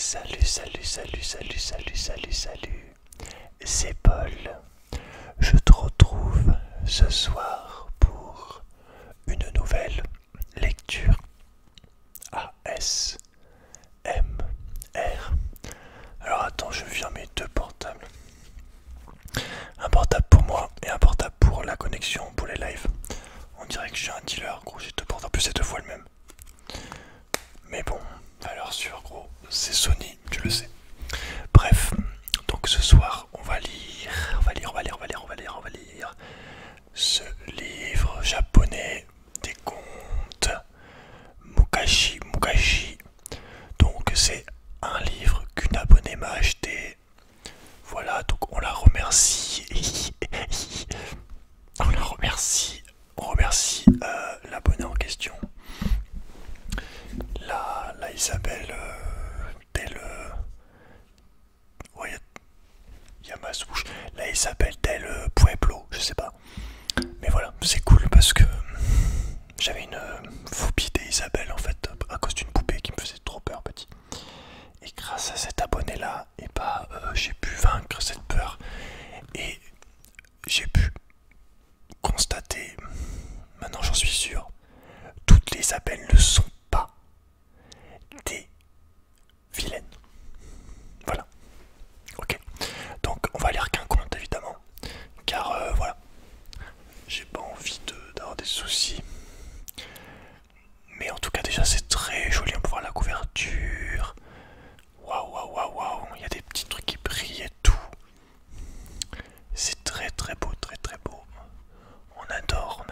Salut, c'est Paul. Je te retrouve ce soir pour une nouvelle lecture ASMR. Alors attends, je viens mes deux portables. Un portable pour moi et un portable pour la connexion pour les lives. On dirait que je suis un dealer, gros, j'ai deux portables, en plus c'est deux fois le même. Mais bon, valeur sûre, gros, c'est Sony, tu le sais. Bref, donc ce soir, on va lire ce livre japonais des contes Mukashi. Donc c'est un livre qu'une abonnée m'a acheté. Voilà, donc on la remercie. On remercie l'abonné en question. La Isabelle, ouais, il y a ma souche. La Isabelle Del Pueblo, je sais pas. Mais voilà, c'est cool parce que j'avais une phobie des Isabelle en fait, à cause d'une poupée qui me faisait trop peur petit. Et grâce à cet abonné là, et bah, j'ai pu vaincre cette peur. Et j'ai pu constater, maintenant j'en suis sûr, toutes les Isabelle ne sont pas des vilaines. Voilà. Ok. Donc on va lire qu'un conte évidemment. Car voilà. J'ai pas envie d'avoir des soucis. Mais en tout cas déjà c'est très joli, on peut voir la couverture. Waouh. Il y a des petits trucs qui brillent et tout. C'est très beau. On adore.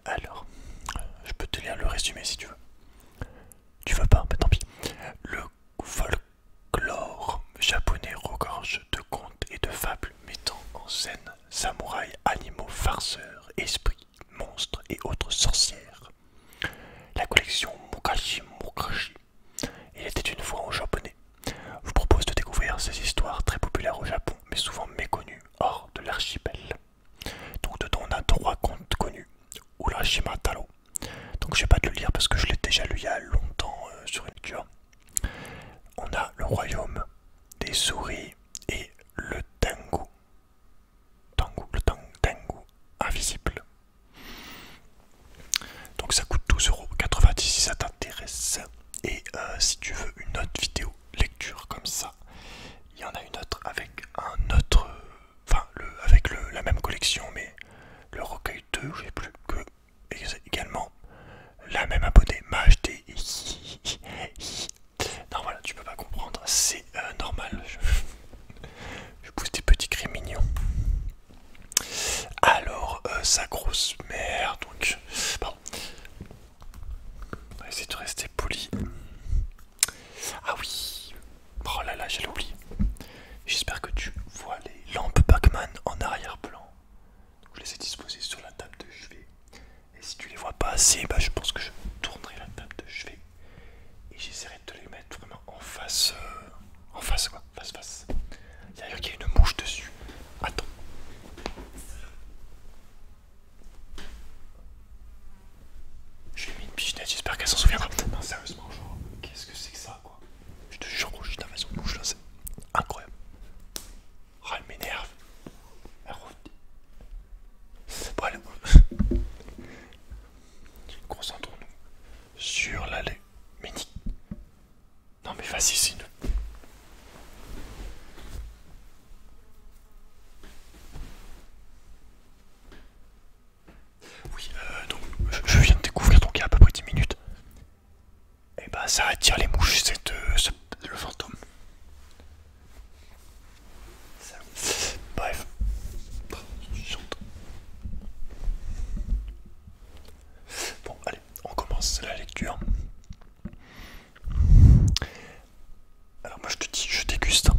Alors, je peux te lire le résumé si tu veux. Tu veux pas, mais tant pis. Le folklore japonais regorge de contes et de fables mettant en scène samouraïs, animaux, farceurs, esprits, monstres et autres sorcières. La collection Mukashi. Il était une fois en japonais vous propose de découvrir ces histoires très populaires au Japon, mais souvent méconnues hors de l'archipel. Donc dedans on a trois contes connus. Urashima Taro. Donc je vais pas te le lire parce que je l'ai déjà lu il y a longtemps sur une cure. On a le royaume des souris et le Tengu. Tengu invisible. Donc ça coûte 12,90€ si ça t'intéresse. Et si tu veux une autre vidéo lecture comme ça, il y en a une autre avec un autre, enfin avec la même collection mais le recueil 2, j'ai plus que également la même abonnée m'a acheté. Non voilà, tu peux pas comprendre, c'est normal. Je pousse des petits cris mignons. Alors sa grosse mère, donc pardon. On va essayer de rester poli. Ah oui, oh là là, j'allais oublier. J'espère que tu vois les lampes Pac-Man en arrière-plan. Je les ai disposées sur la table de chevet. Et si tu les vois pas assez, bah, je pense que je tournerai la table de chevet. Et j'essaierai de te les mettre vraiment en face. Face. D'ailleurs, il y a une mouche dessus. Attends. Je lui ai mis une pichenette, j'espère qu'elle s'en souviendra. Non, sérieusement, genre, qu'est-ce que c'est que ça, quoi? Je te jure, j'ai une invasion de mouche là, c'est incroyable. Ah, elle m'énerve. Elle revient. Bon, allez. Concentrons-nous sur l'allée. Mini. Non, mais vas-y, c'est une. Oui, donc je viens de découvrir, donc il y a à peu près 10 minutes. Et bah ça attire les mouches, le fantôme. Bref. Bon, allez, on commence la lecture. Alors moi je te dis, je déguste.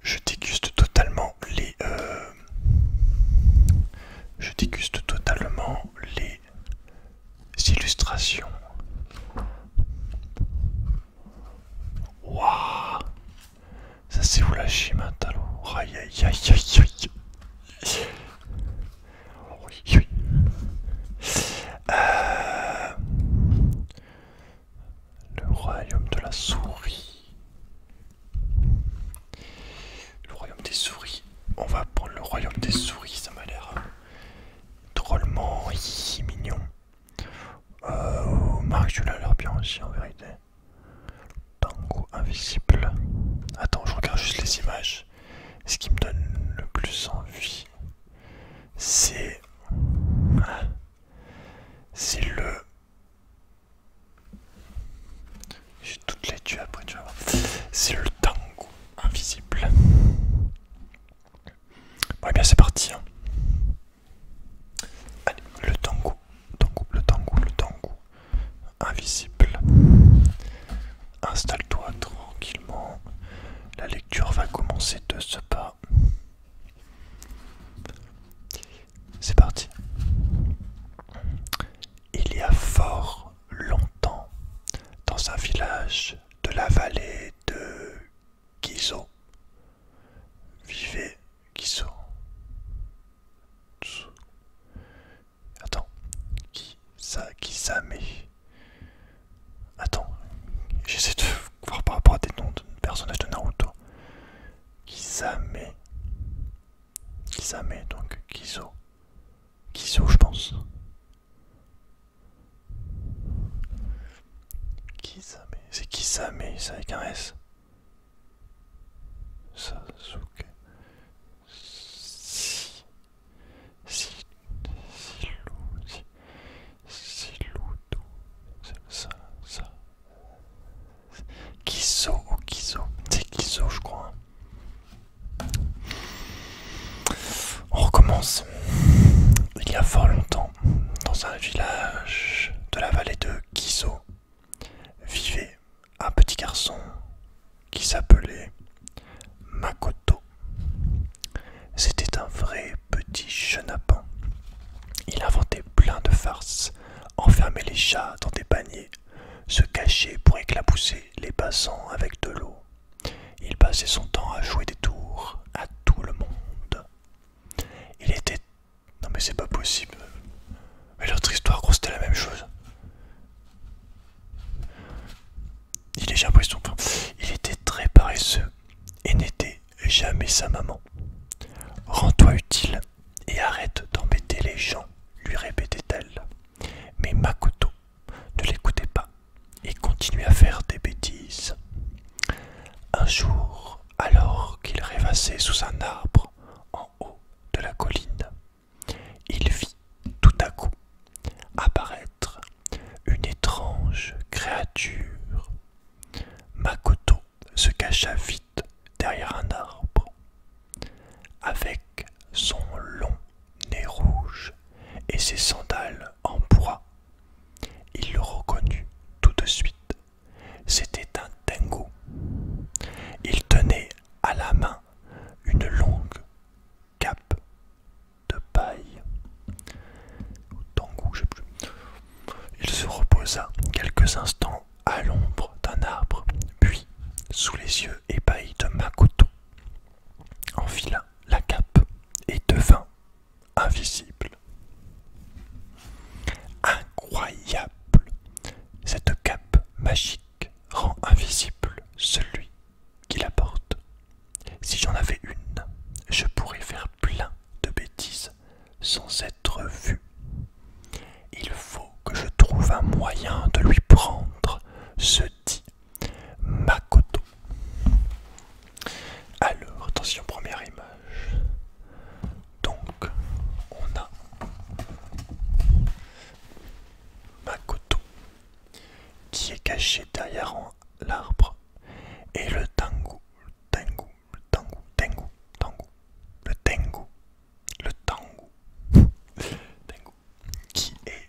Je déguste totalement les... Je déguste totalement les illustrations. Waouh, ça c'est Urashima Taro. Aïe. Oui. Le la souris. Le royaume des souris. On va prendre le royaume des souris, ça m'a l'air drôlement mignon. Marcula a l'air bien aussi en vérité. Tango invisible. Attends, je regarde juste les images. Ce qui me donne le plus envie, c'est le... J'ai toutes les tues après, tu vas voir. C'est le tango invisible. Bon, et bien c'est parti. Hein. Allez, le tango invisible. Installe-toi tranquillement. La lecture va commencer de ce pas. C'est parti. Il y a fort longtemps, dans un village de la vallée de Kiso, vivait Kiso. Attends, Kisame. Attends, j'essaie de voir par rapport à des noms de personnages de Naruto. Kisame, donc Kiso. Kiso, je pense. Kisame, c'est Kisame, c'est avec un S. Sasuke. Kiso ou Kiso. C'est Kiso, je crois. On recommence. Il y a fort longtemps, dans un village de la vallée de Kiso, vivait un petit garçon qui s'appelait Makoto. C'était un vrai petit chenapan. Il inventait plein de farces, enfermait les chats dans des paniers, se cachait pour éclabousser les passants avec de l'eau. Il passait son temps à jouer des tours à tout le monde. Il était... Non mais c'est pas possible. Mais l'autre histoire, gros, c'était la même chose. J'ai l'impression... Il était très paresseux et n'était jamais sa maman. Rends-toi utile et arrête d'embêter les gens, lui répétait-elle. Mais Makoto ne l'écoutait pas et continuait à faire des bêtises. Un jour, alors qu'il rêvassait sous un arbre en haut de la colline, il vit tout à coup apparaître une étrange créature. Makoto se cacha vite derrière un arbre. Avec son long nez rouge et ses sandales en bois, il le reconnut tout de suite. C'était un Tengu. Il tenait à la main une longue cape de paille. Tengu, je sais plus. Il se reposa quelques instants à l'ombre d'un arbre, puis, sous les yeux ébahis de Makoto, enfila la cape et devint invisible. Incroyable! Cette cape magique rend invisible celui qui la porte. Si j'en avais une, je pourrais faire plein de bêtises sans être vu. Il faut que je trouve un moyen de lui prendre, se dit Makoto. Alors, attention, première image. Donc, on a Makoto qui est caché derrière l'arbre et le Tengu, qui est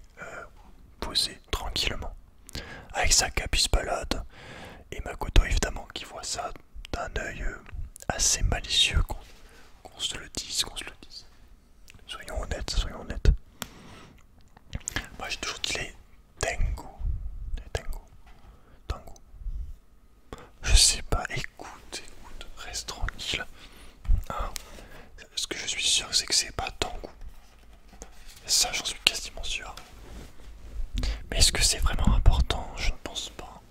posé tranquillement avec sa cape, il se balade et Makoto évidemment qui voit ça d'un œil assez malicieux, qu'on se le dise, Soyons honnêtes. Moi j'ai toujours dit les Tengu. Je sais pas, écoute, reste tranquille. Hein, ce que je suis sûr, c'est que c'est pas Tengu. Ça, j'en suis quasiment sûr. Mais est-ce que c'est vraiment important? Je ne pense pas.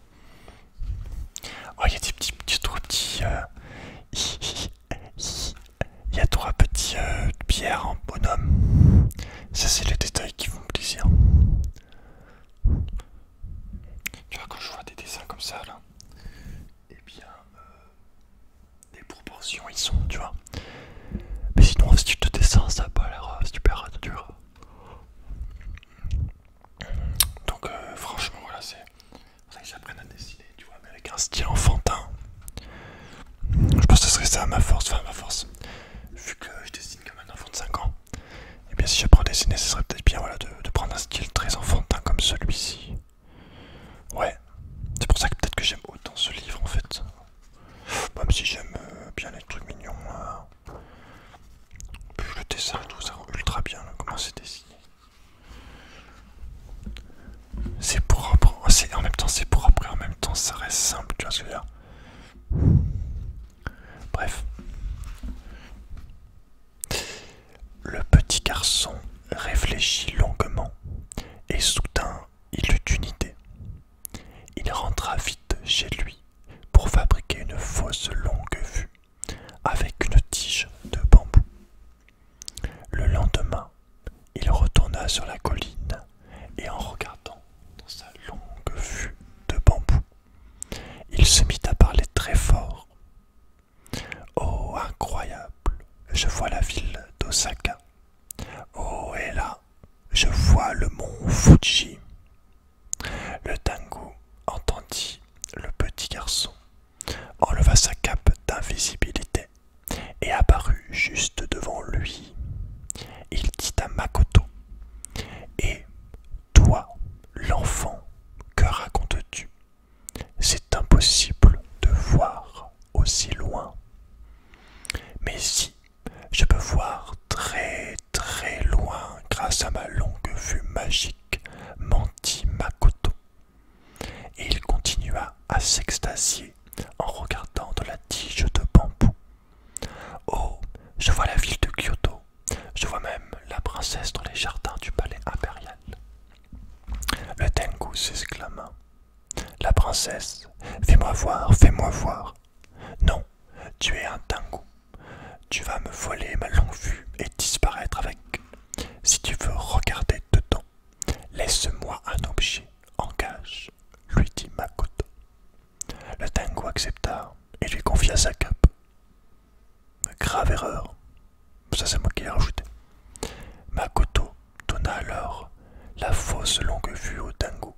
comme ça là, et bien les proportions ils sont, tu vois. Mais sinon, si tu te dessins, ça a pas l'air super dur. Donc franchement, voilà, c'est faudrait que j'apprenne à dessiner, tu vois, mais avec un style enfantin. Je pense que ce serait ça ma force, enfin ma force. Vu que je dessine comme un enfant de 5 ans, et bien si j'apprends à dessiner, ce serait peut-être bien voilà, de prendre un style très enfantin comme celui-ci. Ouais, c'est pour ça que peut-être que j'aime autant ce livre en fait. Même si j'aime bien les trucs mignons, le dessin et tout, ça rend ultra bien là, comment c'est dessiné. C'est propre, en même temps c'est propre et en même temps ça reste simple, tu vois ce que je veux dire. Bref. Le petit garçon réfléchit longuement et soudain il eut une idée. Il rentra vite chez lui pour fabriquer une fausse longue vue avec une tige de bambou. Le lendemain, il retourna sur la colline et en regardant dans sa longue vue de bambou, il se mit à parler très fort. Oh, incroyable, je vois la ville d'Osaka. Oh, et là, je vois le mont Fuji. Le Tengu entendit le petit garçon, enleva sa cape d'invisibilité et apparut juste devant lui. Il dit à Makoto: Et toi, l'enfant, que racontes-tu? C'est impossible de voir aussi loin. Mais si, je peux voir très très loin grâce à ma longue vue magique, mentit Makoto. Et il continua à s'extasier en regardant dans la tige de bambou. Oh, je vois la ville de Kyoto, je vois même la princesse dans les jardins du palais impérial. Le Tengu s'exclama. La princesse, fais-moi voir, fais-moi voir. Non, tu es un Tengu. Tu vas me voler ma longue vue et disparaître avec. Si tu veux regarder dedans, laisse-moi un objet en gage, lui dit Makoto. Le Tengu accepta et lui confia sa cape. Grave erreur. Ça c'est moi qui l'ai rajouté. Makoto donna alors la fausse longue vue au Tengu.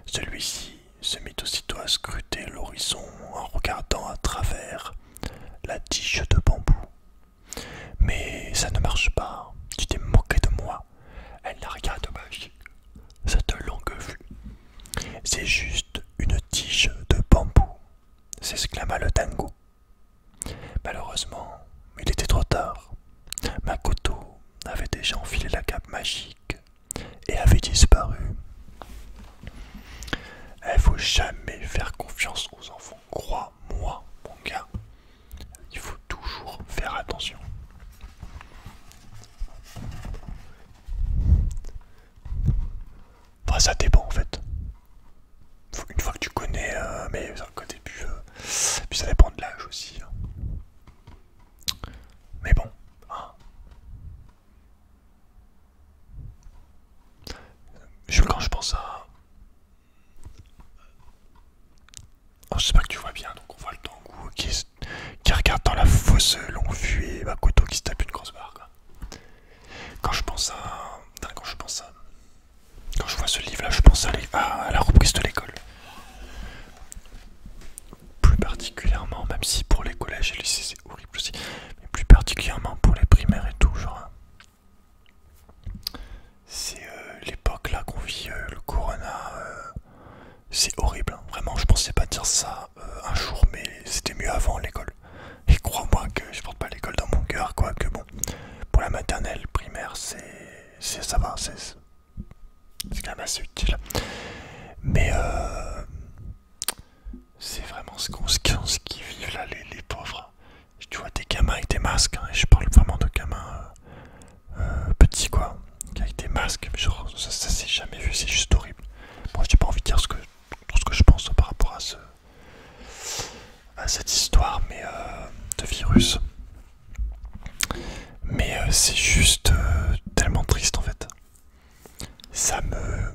Celui-ci se mit aussitôt à scruter l'horizon en regardant à travers la tige de bambou. Mais ça ne marche pas, tu t'es moqué de moi. Elle n'a rien de magique, cette longue vue. C'est juste une tige de bambou, s'exclama le Tengu. Malheureusement, il était trop tard. Makoto avait déjà enfilé la cape magique et avait disparu. Il faut jamais faire confiance aux enfants. Crois-moi, mon gars. Il faut toujours faire attention. Enfin, ça dépend en fait. Une fois que tu connais, mais au début, puis ça dépend de l'âge aussi. Mais bon. Hein. Quand je pense à... Oh, j'espère que tu vois bien, donc on voit le Tengu qui regarde dans la fausse longue vue et Makoto qui se tape une grosse barre. Quoi. Quand je pense à... Quand je vois ce livre là, je pense à la reprise de l'école. Plus particulièrement, même si pour les collèges et les lycées c'est horrible aussi, mais plus particulièrement pour les primaires et tout, genre... C'est l'époque là qu'on vit, le corona, c'est horrible, hein. Vraiment je pensais pas dire ça un jour, mais c'était mieux avant l'école. Et crois-moi que je porte pas l'école dans mon cœur, quoi, que bon, pour la maternelle, primaire, ça va, c'est quand même assez utile. Mais c'est vraiment ce qu'ils vivent là, les pauvres. Tu vois des gamins avec des masques, hein, et je parle vraiment de gamins petits quoi, avec des masques, genre ça s'est jamais vu, c'est juste horrible. Moi j'ai pas envie de dire tout ce que je pense par rapport à cette histoire mais de virus. Mais c'est juste tellement triste en fait. Ça me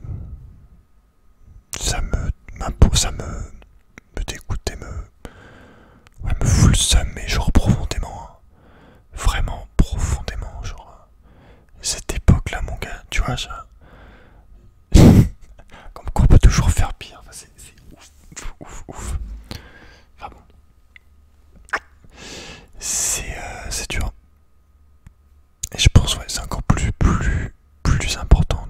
vois, comme quoi on peut toujours faire pire. Enfin, c'est ouf. Enfin bon. C'est dur. Et je pense, ouais, c'est encore plus important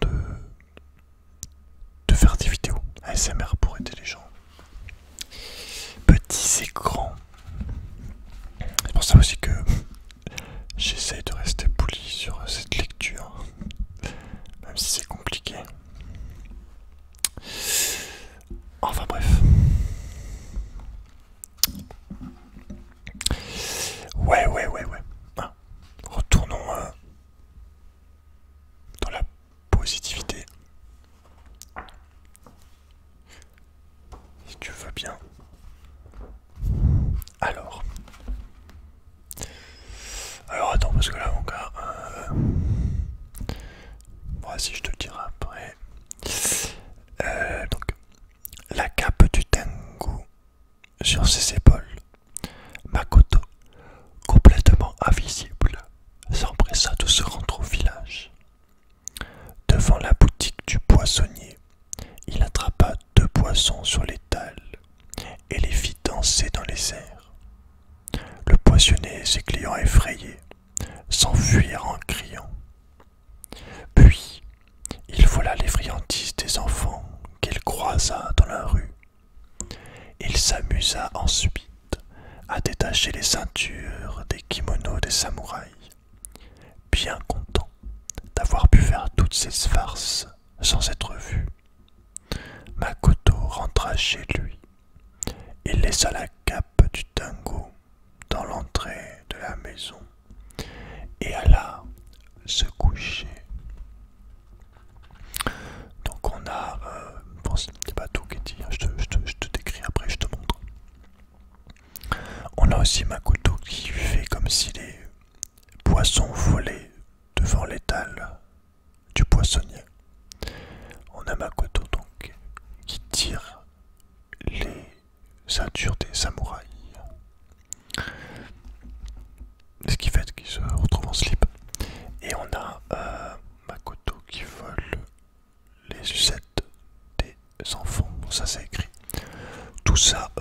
de faire des vidéos ASMR pour aider les gens. Petits et grands. C'est pour ça aussi que j'essaye de rester poli sur cette lecture, même si c'est compliqué. Enfin bref. Ouais. Ah, retournons dans la positivité. Si tu veux bien. Alors attends, parce que là mon gars, voici, je te le dirai après. Donc la cape du Tengu sur ses épaules, Makoto, complètement invisible, s'empressa de se rendre au village. Devant la boutique du poissonnier, il attrapa 2 poissons sur l'étal et les fit danser dans les airs. Le poissonnier et ses clients effrayés s'enfuirent en criant. Puis, il vola les friandises des enfants qu'il croisa dans la rue. Il s'amusa ensuite à détacher les ceintures des kimonos des samouraïs. Bien content d'avoir pu faire toutes ces farces sans être vu, Makoto rentra chez lui. Il laissa la cape du Tengu dans l'entrée de la maison et alla se coucher. Donc on a, bon, c'est pas tout qui est dit, je te décris après, je te montre. On a aussi Makoto qui fait comme si les poissons volaient devant l'étal du poissonnier. On a Makoto donc qui tire les ceintures des samouraïs, ce qui fait qu'il se retrouve en slip. Et on a Makoto qui vole les sucettes des enfants. Ça c'est écrit. Tout ça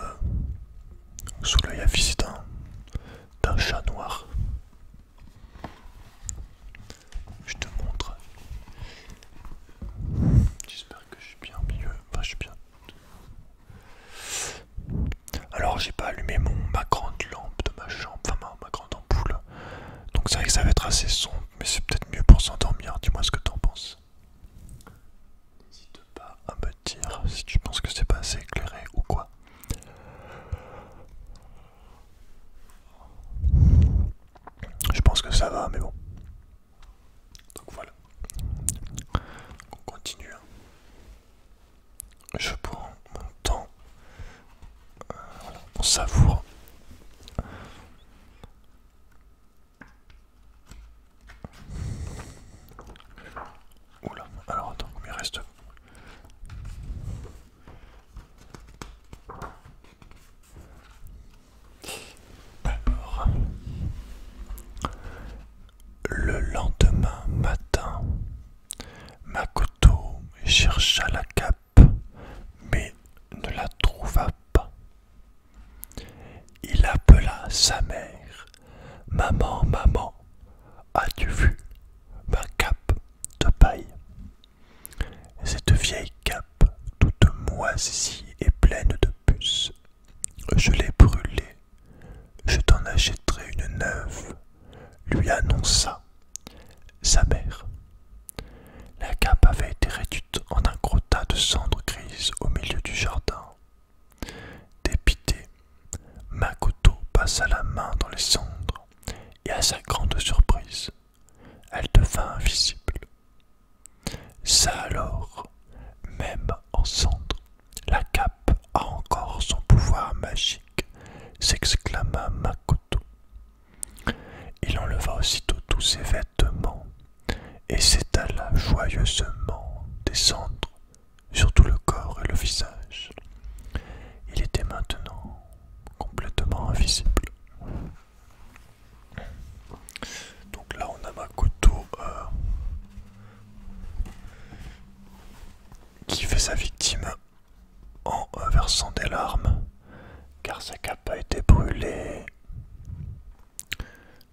sous l'œil affiché d'un chat noir. Je te montre. J'espère que je suis bien au milieu. Enfin, je suis bien. Alors, j'ai pas allumé ma grande lampe de ma chambre, enfin ma grande ampoule. Donc, c'est vrai que ça va être assez sombre, mais c'est peut-être mieux pour s'endormir. Dis-moi ce que t'en penses. N'hésite pas à me dire si tu penses que c'est pas assez éclairé ou quoi. Je pense que ça va, mais bon. Donc voilà. On continue. Je prends mon temps. Voilà, on savoure. Oula, alors attends, combien il reste? Alors, le lendemain matin, Makoto chercha la cape, mais ne la trouva pas. Il appela sa mère. Maman, maman, as-tu vu ma cape de paille? Cette vieille cape, toute moisie et pleine de puces. Je l'ai brûlée. Je t'en achèterai une neuve, lui annonça sa mère. La cape avait été réduite en un gros tas de cendres grises au milieu du jardin. Dépité, Makoto passa la main dans les cendres et à sa grande surprise, elle devint invisible. Ça alors, même en cendres, la cape a encore son pouvoir magique, s'exclama Makoto. Il enleva aussitôt tous ses vêtements et s'étala joyeusement des cendres sur tout le corps et le visage. Il était maintenant complètement invisible. Donc là on a Makoto sa cape a été brûlée.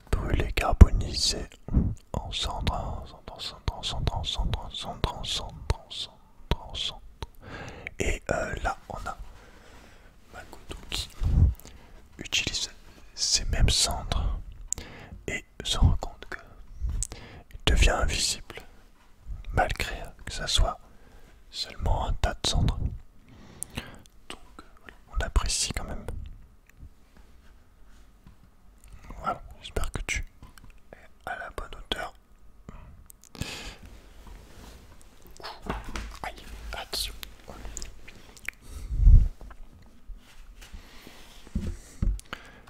Brûlée, carbonisée. En cendre, en cendre, en cendre, en cendre, en cendre, en cendre, en cendre, en cendre, en cendre. Et là, on a Makoto qui utilise ces mêmes cendres et se rend compte que il devient invisible, malgré que ça soit seulement un tas de cendres. Donc, voilà, on apprécie quand même. Voilà, j'espère que tu es à la bonne hauteur. Aïe, attention.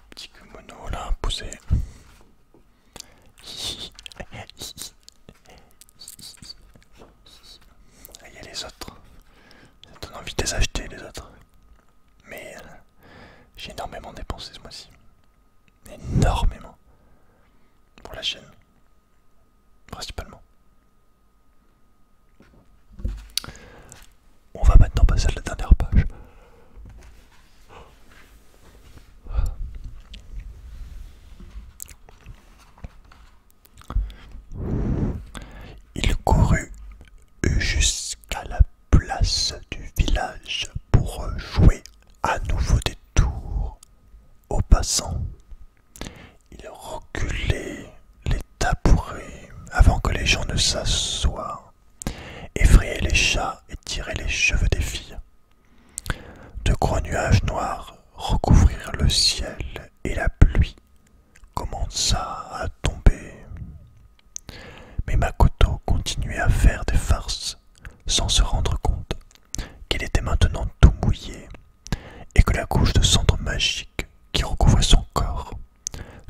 Petit kimono là, posé. Il y a les autres. Ça donne envie de les acheter, les autres. Mais j'ai énormément dépensé ce mois-ci. Énormément. Pour la chaîne. Principalement. On va maintenant passer à la dernière page. Il courut jusqu'à la place du village pour jouer à nouveau des tours aux passants. Il reculait les tabourets avant que les gens ne s'assoient, effrayait les chats et tirait les cheveux des filles. De gros nuages noirs recouvrirent le ciel et la pluie commença à tomber. Mais Makoto continuait à faire des farces sans se rendre compte qu'il était maintenant tout mouillé et que la couche de cendre magique qui recouvrait son corps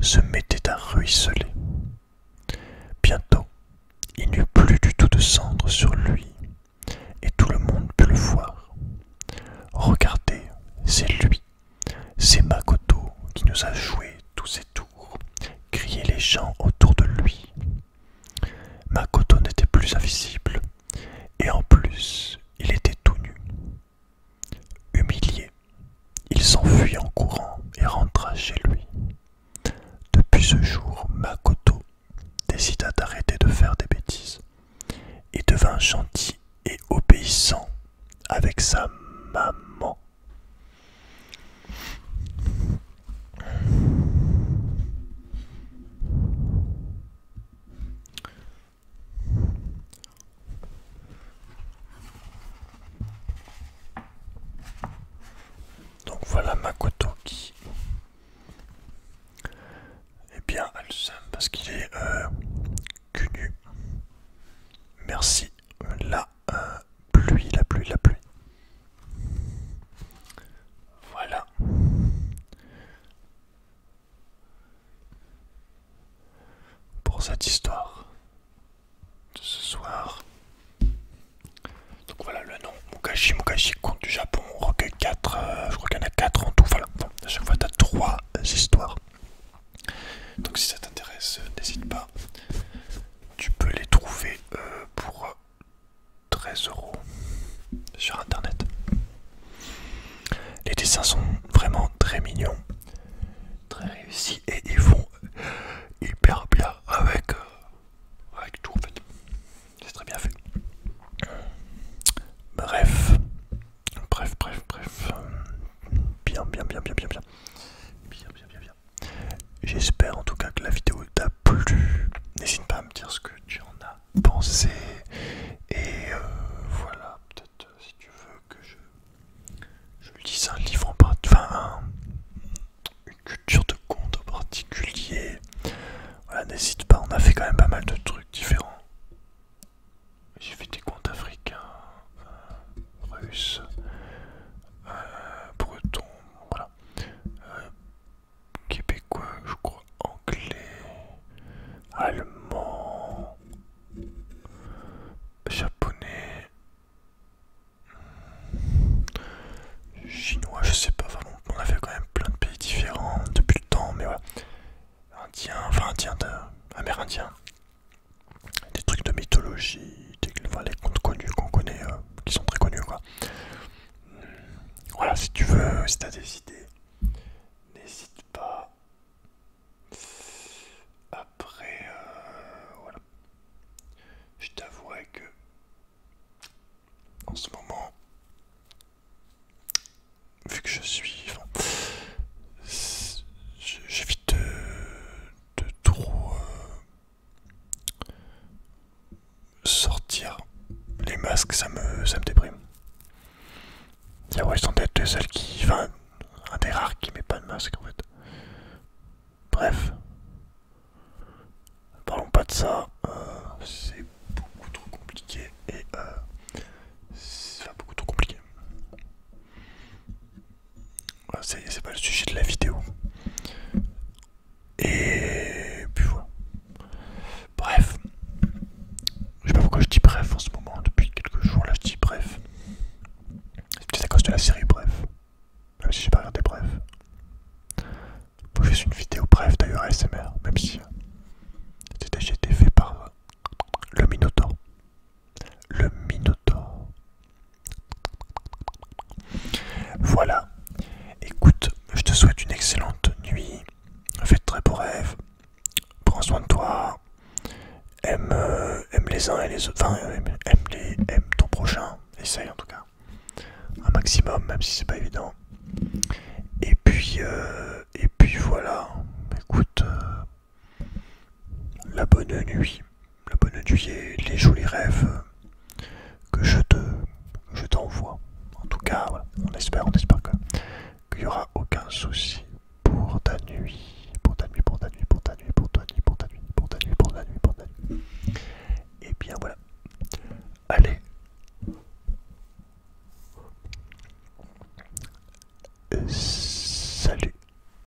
se mettait à ruisseler. Bientôt, il n'eut plus du tout de cendre sur lui et tout le monde put le voir. Regardez, c'est lui, c'est Makoto qui nous a joué tous ces tours, criaient les gens autour de lui. Makoto n'était plus invisible, et en plus, il était tout nu. Humilié, il s'enfuit en courant et rentra chez lui. Depuis ce jour, Makoto décida d'arrêter de faire des bêtises et devint gentil et obéissant avec sa maman. Donc voilà Makoto qui bien a le seum parce qu'il est cul nu. Merci la pluie, la pluie, la pluie. Voilà. Pour cette histoire de ce soir. Donc voilà le nom, Mukashi Mukashi, conte du Japon, recueil 4, je crois qu'il y en a 4 en tout, voilà. Bon, à chaque fois tu as 3 histoires. Donc si ça t'intéresse, n'hésite pas. Tu peux les trouver pour 13 € sur internet. Les dessins sont vraiment très mignons, très réussis et ils vont hyper bien avec tout en fait. C'est très bien fait. Bref. Bien. J'espère en tout cas que la vidéo t'a plu. N'hésite pas à me dire ce que tu en as pensé. Et voilà, peut-être si tu veux que je lise un livre en particulier, enfin une culture de conte en particulier. Voilà, n'hésite pas, on a fait quand même pas mal de trucs différents. J'ai fait des contes africains, russes, bretons, voilà. Québécois, je crois, anglais, allemand, japonais, chinois, je sais pas, enfin bon, on a fait quand même plein de pays différents depuis le temps, mais voilà. Indien, amérindien, des trucs de mythologie, les contes connus qu'on connaît, qui sont très connus quoi. Voilà, si tu veux, si t'as des idées, c'est qu'en fait... Bref. Parlons pas de ça. C'est beaucoup trop compliqué. Et c'est beaucoup trop compliqué. Voilà, c'est pas le sujet de la vidéo. Et puis voilà. Bref. Je sais pas pourquoi je dis bref en ce moment. Depuis quelques jours là je dis bref. C'est peut-être à cause de la série Bref. Même si j'ai pas regardé Bref. Faut que je fasse une vidéo Bref d'ailleurs ASMR. Même si j'ai été fait par le Minotaure. Le Minotaure. Voilà. Écoute, je te souhaite une excellente nuit. Fais de très beaux rêves. Prends soin de toi. Aime les uns et les autres. Enfin, aime ton prochain. Essaye en tout cas. Un maximum, même si c'est pas évident. Et puis voilà. Écoute, la bonne nuit. La bonne nuit et les jolis rêves que je t'envoie. En tout cas, voilà, on espère qu'il y aura